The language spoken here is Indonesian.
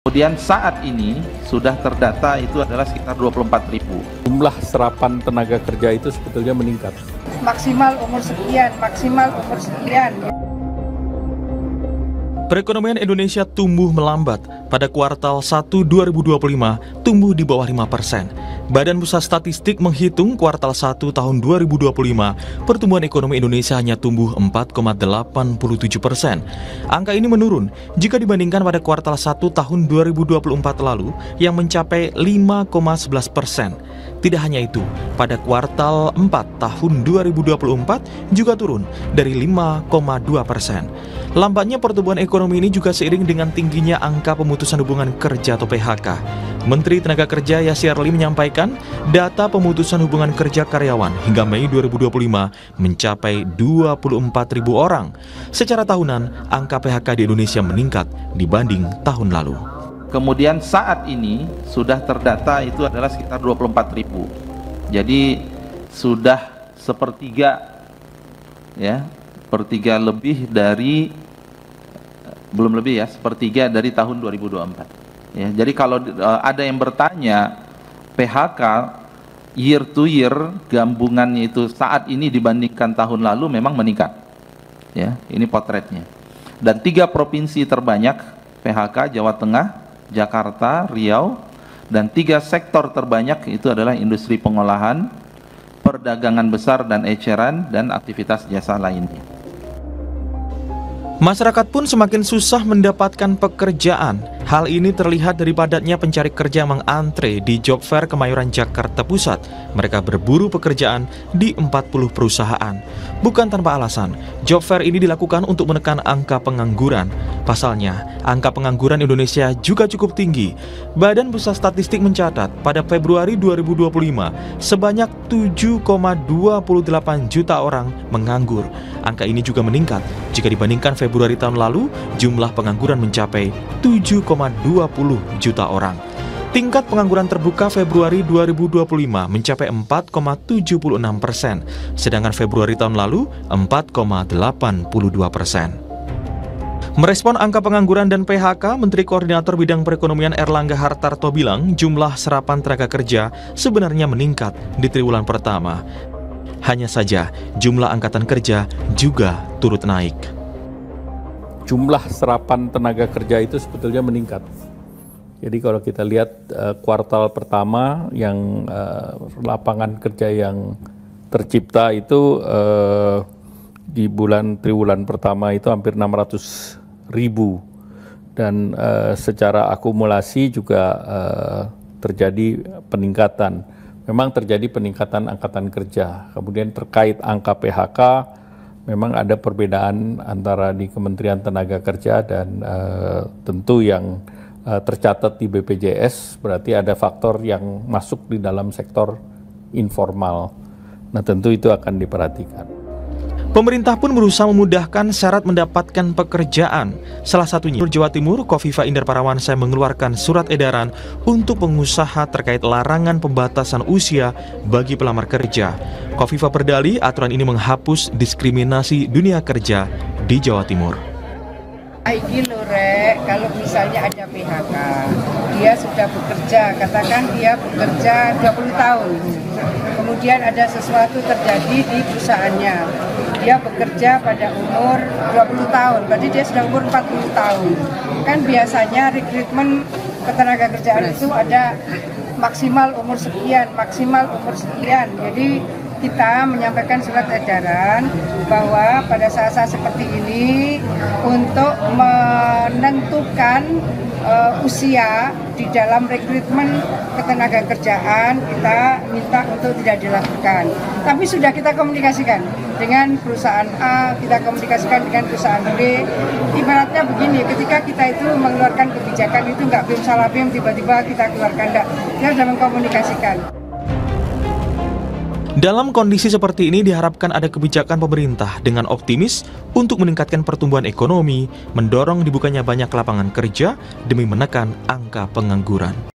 Kemudian saat ini sudah terdata itu adalah sekitar 24.000. Jumlah serapan tenaga kerja itu sebetulnya meningkat. Maksimal umur sekian, maksimal umur sekian. Perekonomian Indonesia tumbuh melambat. Pada kuartal 1 2025 tumbuh di bawah 5%. Badan Pusat Statistik menghitung kuartal 1 tahun 2025 pertumbuhan ekonomi Indonesia hanya tumbuh 4,87%. Angka ini menurun jika dibandingkan pada kuartal 1 tahun 2024 lalu yang mencapai 5,11%. Tidak hanya itu, pada kuartal 4 tahun 2024 juga turun dari 5,2%. Lambatnya pertumbuhan ekonomi ini juga seiring dengan tingginya angka pemutusan hubungan kerja atau PHK. Menteri Tenaga Kerja Yasir Lim menyampaikan data pemutusan hubungan kerja karyawan hingga Mei 2025 mencapai 24.000 orang. Secara tahunan, angka PHK di Indonesia meningkat dibanding tahun lalu. Kemudian saat ini sudah terdata itu adalah sekitar 24.000. Jadi sudah sepertiga lebih dari sepertiga dari tahun 2024. Ya, jadi kalau ada yang bertanya PHK year to year gabungannya itu saat ini dibandingkan tahun lalu memang meningkat. Ya, ini potretnya. Dan 3 provinsi terbanyak PHK Jawa Tengah, Jakarta, Riau, dan 3 sektor terbanyak itu adalah industri pengolahan, perdagangan besar dan eceran, dan aktivitas jasa lainnya. Masyarakat pun semakin susah mendapatkan pekerjaan. Hal ini terlihat dari padatnya pencari kerja yang mengantre di Job Fair Kemayoran, Jakarta Pusat. Mereka berburu pekerjaan di 40 perusahaan. Bukan tanpa alasan, Job Fair ini dilakukan untuk menekan angka pengangguran. Pasalnya, angka pengangguran Indonesia juga cukup tinggi. Badan Pusat Statistik mencatat pada Februari 2025, sebanyak 7,28 juta orang menganggur. Angka ini juga meningkat jika dibandingkan Februari tahun lalu, jumlah pengangguran mencapai 7,20 juta orang. Tingkat pengangguran terbuka Februari 2025 mencapai 4,76%, sedangkan Februari tahun lalu 4,82%. Merespon angka pengangguran dan PHK, Menteri Koordinator Bidang Perekonomian Erlangga Hartarto bilang jumlah serapan tenaga kerja sebenarnya meningkat di triwulan pertama. Hanya saja jumlah angkatan kerja juga turut naik. Jumlah serapan tenaga kerja itu sebetulnya meningkat. Jadi kalau kita lihat kuartal pertama yang lapangan kerja yang tercipta itu di triwulan pertama itu hampir 600.000 dan secara akumulasi juga terjadi peningkatan. Memang terjadi peningkatan angkatan kerja. Kemudian terkait angka PHK, memang ada perbedaan antara di Kementerian Tenaga Kerja dan tentu yang tercatat di BPJS, berarti ada faktor yang masuk di dalam sektor informal. Nah, tentu itu akan diperhatikan. Pemerintah pun berusaha memudahkan syarat mendapatkan pekerjaan. Salah satunya, Jawa Timur, Kofifa Indar Parawansa mengeluarkan surat edaran untuk pengusaha terkait larangan pembatasan usia bagi pelamar kerja. Kofifa berdalih aturan ini menghapus diskriminasi dunia kerja di Jawa Timur. Ini loh Rek, kalau misalnya ada PHK, dia sudah bekerja, katakan dia bekerja 20 tahun. Kemudian ada sesuatu terjadi di perusahaannya. Dia bekerja pada umur 20 tahun, berarti dia sudah umur 40 tahun. Kan biasanya rekrutmen ketenagakerjaan itu ada maksimal umur sekian, maksimal umur sekian. Jadi kita menyampaikan surat edaran bahwa pada saat-saat seperti ini untuk menentukan usia di dalam rekrutmen ketenagakerjaan kita minta untuk tidak dilakukan. Tapi sudah kita komunikasikan dengan perusahaan A, kita komunikasikan dengan perusahaan B. Ibaratnya begini, ketika kita itu mengeluarkan kebijakan itu nggak bim salah bim tiba-tiba kita keluarkan, enggak. Kita sudah mengkomunikasikan. Dalam kondisi seperti ini diharapkan ada kebijakan pemerintah dengan optimis untuk meningkatkan pertumbuhan ekonomi, mendorong dibukanya banyak lapangan kerja demi menekan angka pengangguran.